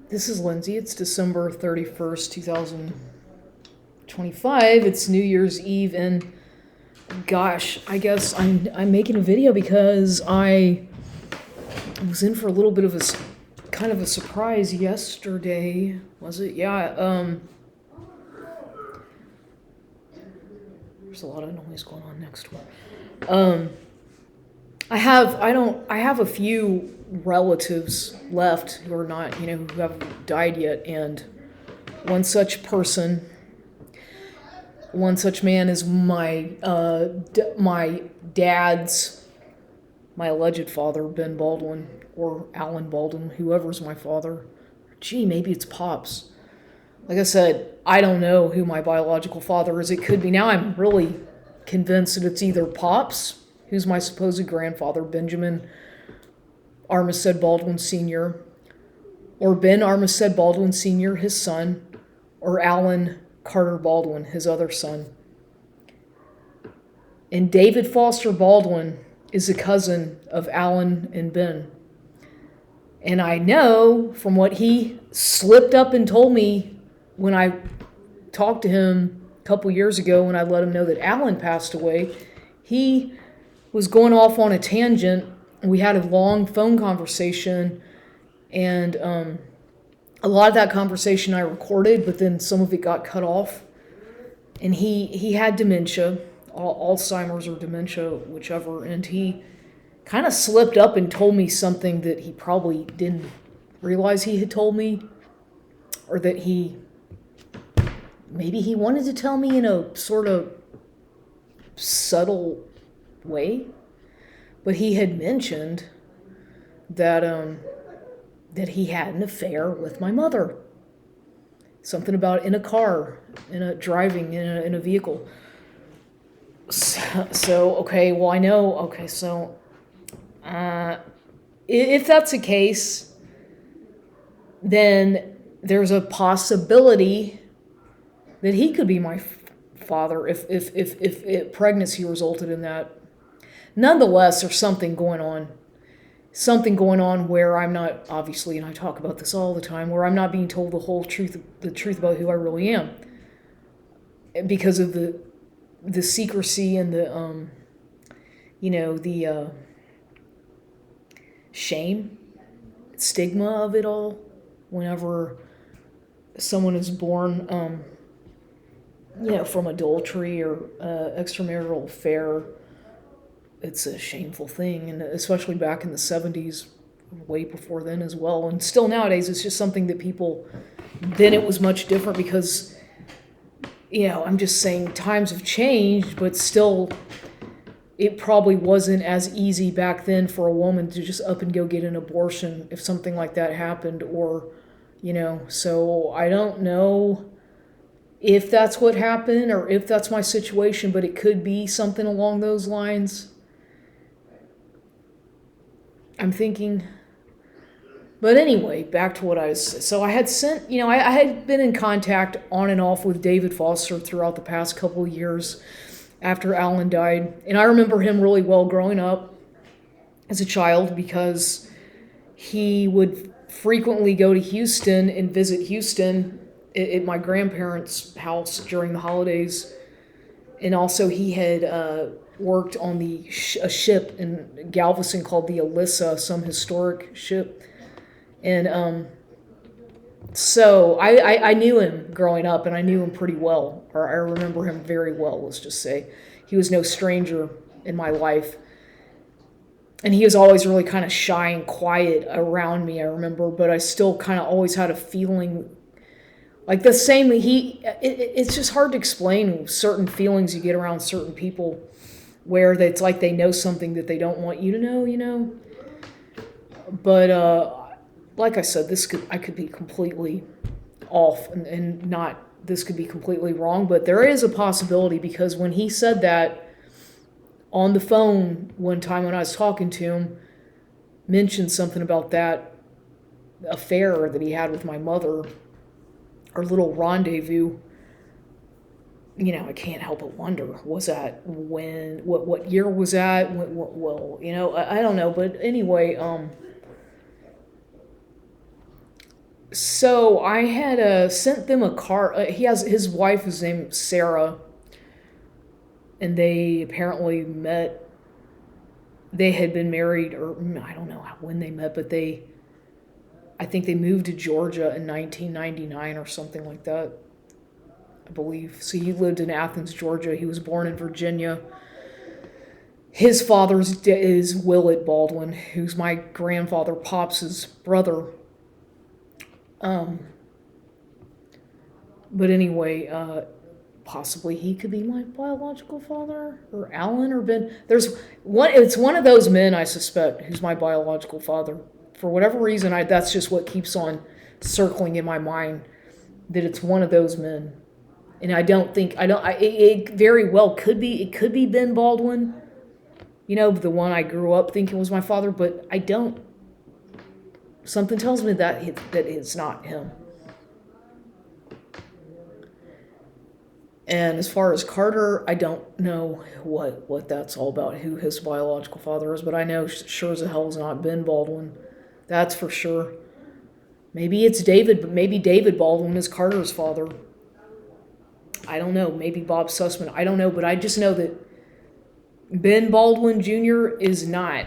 This is Lindsay. It's December 31st, 2025. It's New Year's Eve, and gosh, I guess I'm making a video because I was in for a little bit of kind of a surprise yesterday. Was it? Yeah. There's a lot of noise going on next door. I have a few relatives left who are not, who haven't died yet, and one such person, one such man is my dad's, my alleged father, Ben Baldwin, or Alan Baldwin, whoever's my father. Gee, maybe it's Pops. Like I said, I don't know who my biological father is. It could be. Now I'm really convinced that it's either Pops, who's my supposed grandfather, Benjamin Armistead Baldwin Sr., or Ben Armistead Baldwin Sr., his son, or Alan Carter Baldwin, his other son. And David Foster Baldwin is a cousin of Alan and Ben. And I know from what he slipped up and told me when I talked to him a couple years ago, when I let him know that Alan passed away, he was going off on a tangent. We had a long phone conversation, and a lot of that conversation I recorded, but then some of it got cut off. And he had dementia, Alzheimer's or dementia, whichever, and he kind of slipped up and told me something that he probably didn't realize he had told me, or that maybe he wanted to tell me in a sort of subtle way. But he had mentioned that that he had an affair with my mother. Something about in a car, driving in a vehicle. So okay, well I know. Okay, so if that's the case, then there's a possibility that he could be my father if pregnancy resulted in that. Nonetheless, there's something going on. Something going on where I'm not, obviously, and I talk about this all the time, where I'm not being told the whole truth, the truth about who I really am. Because of the secrecy and the shame, stigma of it all. Whenever someone is born, from adultery or extramarital affair, it's a shameful thing, and especially back in the 70s, way before then as well. And still nowadays, it's just something that people, then it was much different because, I'm just saying times have changed, but still, it probably wasn't as easy back then for a woman to just up and go get an abortion if something like that happened, or, so I don't know if that's what happened or if that's my situation, but it could be something along those lines. I'm thinking, but anyway, back to what I was. So I had sent, I had been in contact on and off with David Foster throughout the past couple of years after Alan died. And I remember him really well growing up as a child because he would frequently go to Houston and visit Houston at my grandparents' house during the holidays. And also he had worked on a ship in Galveston called the Alyssa, some historic ship. And so I knew him growing up, and I knew him pretty well, or I remember him very well, let's just say. He was no stranger in my life. And he was always really kind of shy and quiet around me, I remember, but I still kind of always had a feeling like the same. It's just hard to explain certain feelings you get around certain people, where it's like they know something that they don't want you to know, But like I said, I could be completely off, and not, this could be completely wrong, but there is a possibility, because when he said that on the phone one time when I was talking to him, mentioned something about that affair that he had with my mother, our little rendezvous. I can't help but wonder, was that when, what year was that? Well, I don't know. But anyway, So I had sent them a card. He has his wife is named Sarah, and they apparently met. They had been married, or I don't know when they met, but I think they moved to Georgia in 1999 or something like that, I believe. So he lived in Athens, Georgia. He was born in Virginia. His father is Willett Baldwin, who's my grandfather Pops's brother. But anyway, possibly he could be my biological father, or Alan, or Ben. There's one. It's one of those men, I suspect, who's my biological father. For whatever reason, that's just what keeps on circling in my mind, that it's one of those men. And it very well could be. It could be Ben Baldwin, the one I grew up thinking was my father, but I don't. Something tells me that it's not him. And as far as Carter, I don't know what that's all about, who his biological father is, but I know sure as hell is not Ben Baldwin. That's for sure. Maybe it's David, but maybe David Baldwin is Carter's father. I don't know. Maybe Bob Sussman. I don't know, but I just know that Ben Baldwin Jr. is not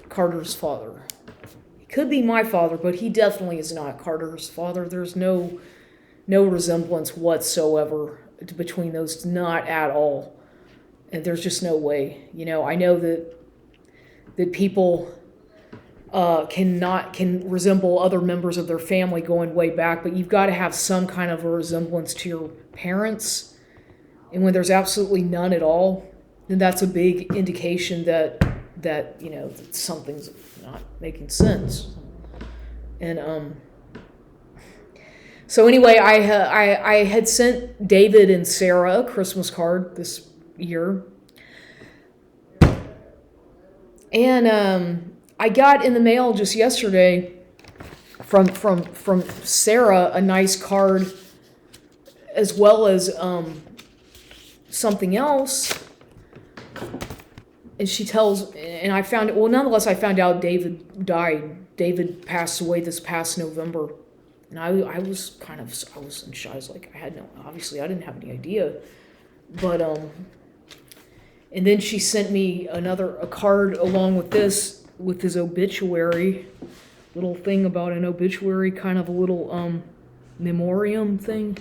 Carter's father. He could be my father, but he definitely is not Carter's father. There's no resemblance whatsoever between those, not at all. And there's just no way. I know that people can resemble other members of their family going way back, but you've got to have some kind of a resemblance to your parents. And when there's absolutely none at all, then that's a big indication that something's not making sense. And so anyway, I had sent David and Sarah a Christmas card this year, and I got in the mail just yesterday from Sarah a nice card, as well as something else. And she tells, and nonetheless, I found out David died. David passed away this past November. And I was in shock. I was like, obviously I didn't have any idea. But, and then she sent me a card along with this, with his obituary, little thing about an obituary, kind of a little, memoriam thing,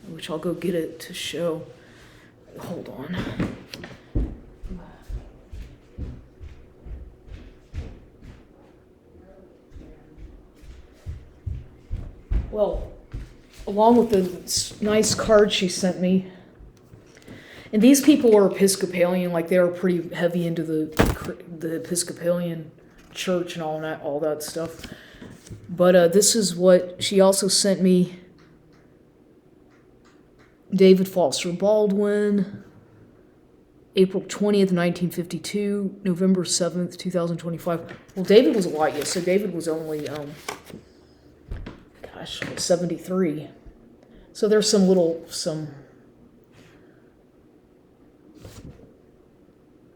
which I'll go get it to show. Hold on. Well, along with the nice card she sent me, and these people were Episcopalian, like they were pretty heavy into the Episcopalian church and all that stuff. But this is what she also sent me. David Foster Baldwin, April 20th, 1952, November 7th, 2025. Well, David was a lot, yes. So David was only, 73. So there's some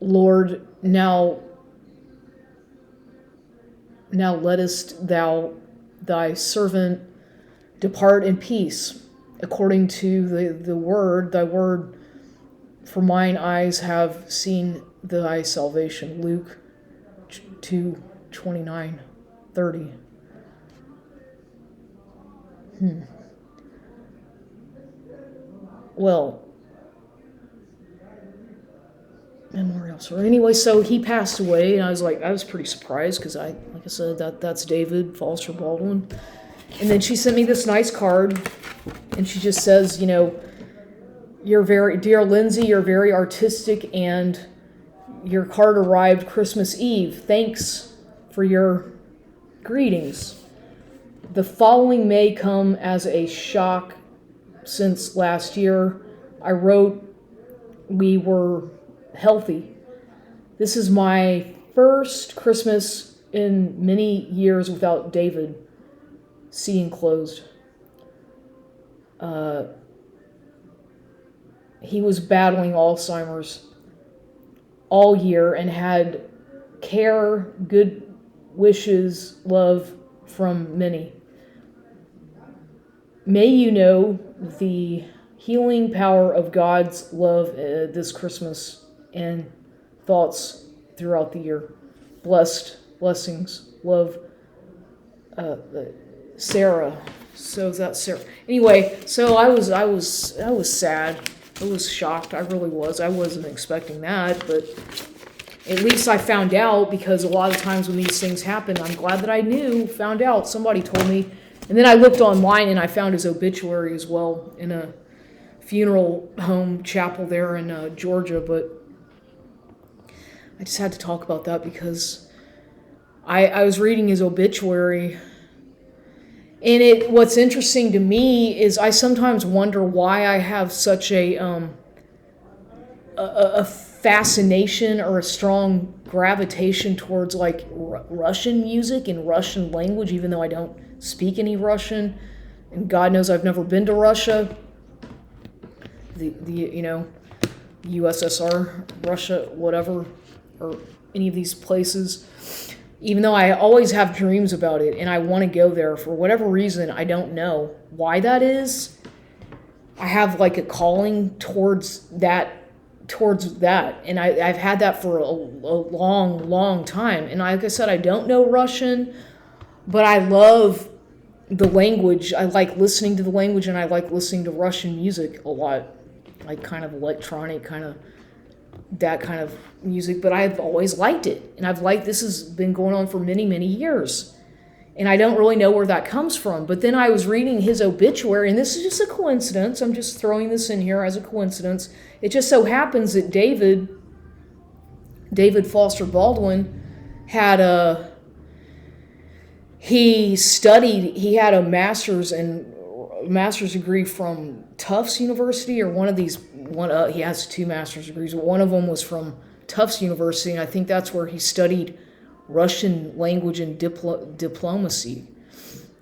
Lord, now lettest thou thy servant depart in peace, according to thy word, for mine eyes have seen thy salvation. Luke 2:29-30. Well, memorial. So anyway, so he passed away, and I was pretty surprised because like I said, that's David Foster Baldwin. And then she sent me this nice card, and she just says, you're dear Lindsay, you're very artistic, and your card arrived Christmas Eve. Thanks for your greetings. The following may come as a shock, since last year I wrote we were healthy. This is my first Christmas in many years without David. See enclosed. He was battling Alzheimer's all year and had care, good wishes, love, from many. May you know the healing power of God's love this Christmas and thoughts throughout the year. Blessings, love, Sarah. So is that Sarah? Anyway, so I was sad. I was shocked. I really was. I wasn't expecting that, but at least I found out, because a lot of times when these things happen, I'm glad that I found out. Somebody told me. And then I looked online and I found his obituary as well in a funeral home chapel there in Georgia. But I just had to talk about that because I was reading his obituary. And what's interesting to me is I sometimes wonder why I have such a fascination or a strong gravitation towards like Russian music and Russian language, even though I don't speak any Russian, and God knows I've never been to Russia, the USSR, Russia, whatever, or any of these places. Even though I always have dreams about it and I want to go there for whatever reason, I don't know why that is. I have like a calling towards that, and I've had that for a long time. And like I said, I don't know Russian, but I love the language. I like listening to the language, and I like listening to Russian music a lot, like kind of electronic, kind of that kind of music. But I've always liked it, and this has been going on for many years, and I don't really know where that comes from. But then I was reading his obituary, and this is just a coincidence. I'm just throwing this in here as a coincidence. It just so happens that David Foster Baldwin had he had a master's degree from Tufts University, or he has 2 master's degrees, but one of them was from Tufts University, and I think that's where he studied Russian language and diplomacy.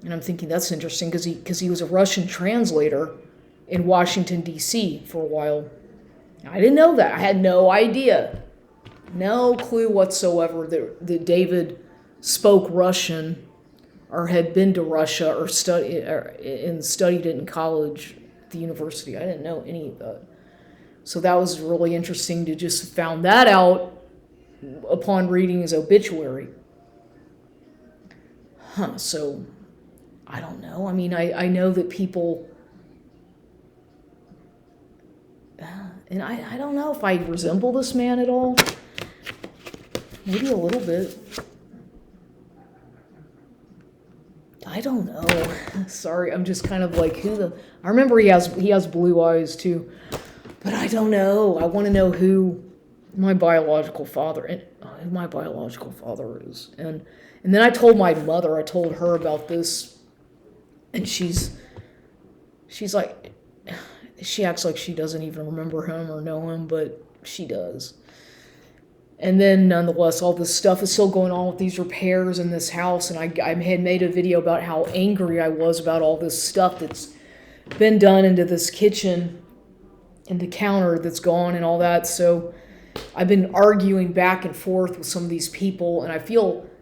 And I'm thinking that's interesting because he was a Russian translator in Washington, D.C. for a while. I didn't know that. I had no idea. No clue whatsoever that David spoke Russian or had been to Russia or studied it in college at the university. I didn't know any of that. So that was really interesting to just found that out upon reading his obituary. So I don't know. I mean, I know that people, and I don't know if I resemble this man at all. Maybe a little bit. I don't know. Sorry, I'm just kind of like, I remember he has blue eyes too, but I don't know. I want to know who my biological father is, and then I told my mother. I told her about this, and she's like, she acts like she doesn't even remember him or know him, but she does. And then, nonetheless, all this stuff is still going on with these repairs in this house. And I had made a video about how angry I was about all this stuff that's been done into this kitchen and the counter that's gone and all that. So I've been arguing back and forth with some of these people. And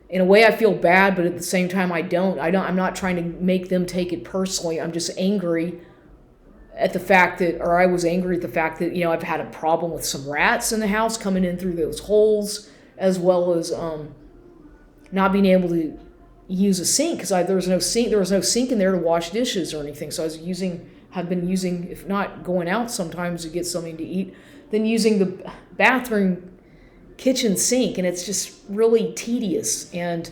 in a way, I feel bad, but at the same time, I don't. I'm not trying to make them take it personally. I'm just angry at the fact that, or I was angry at the fact that, I've had a problem with some rats in the house coming in through those holes, as well as not being able to use a sink because there was no sink in there to wash dishes or anything. So have been using, if not going out sometimes to get something to eat, then using the bathroom kitchen sink, and it's just really tedious. And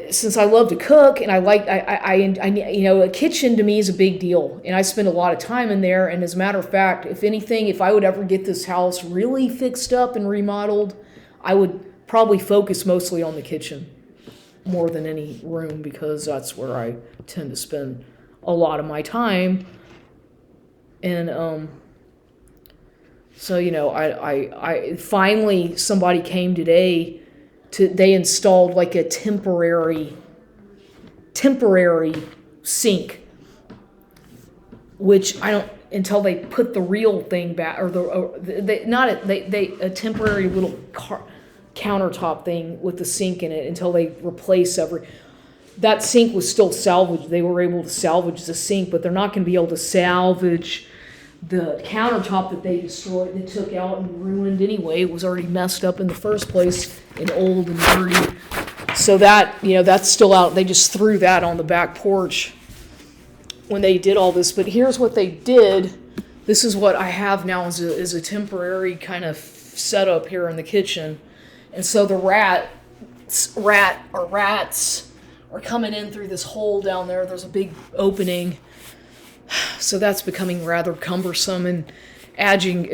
since I love to cook and a kitchen to me is a big deal, and I spend a lot of time in there. And as a matter of fact, if I would ever get this house really fixed up and remodeled, I would probably focus mostly on the kitchen more than any room, because that's where I tend to spend a lot of my time. And so I finally, somebody came today. They installed like a temporary sink, which I don't, until they put the real thing back, or a temporary little countertop thing with the sink in it until they replace that sink was still salvaged. They were able to salvage the sink, but they're not going to be able to salvage the countertop that they destroyed, they took out and ruined anyway. It was already messed up in the first place and old and dirty. So that, that's still out. They just threw that on the back porch when they did all this. But here's what they did. This is what I have now as a temporary kind of setup here in the kitchen. And so the rats are coming in through this hole down there. There's a big opening. So that's becoming rather cumbersome and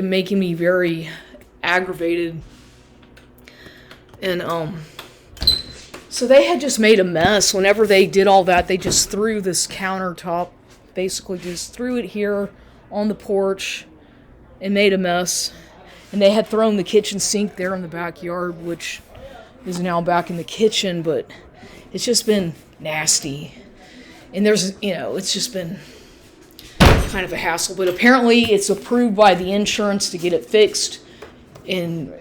making me very aggravated. And so they had just made a mess. Whenever they did all that, they just threw this countertop, basically just threw it here on the porch and made a mess. And they had thrown the kitchen sink there in the backyard, which is now back in the kitchen, but it's just been nasty. And there's, it's just been kind of a hassle, but apparently it's approved by the insurance to get it fixed and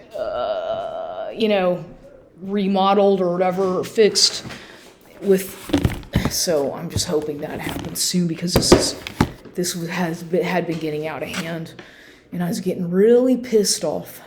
remodeled or whatever, or fixed with. So I'm just hoping that happens soon, because had been getting out of hand, and I was getting really pissed off.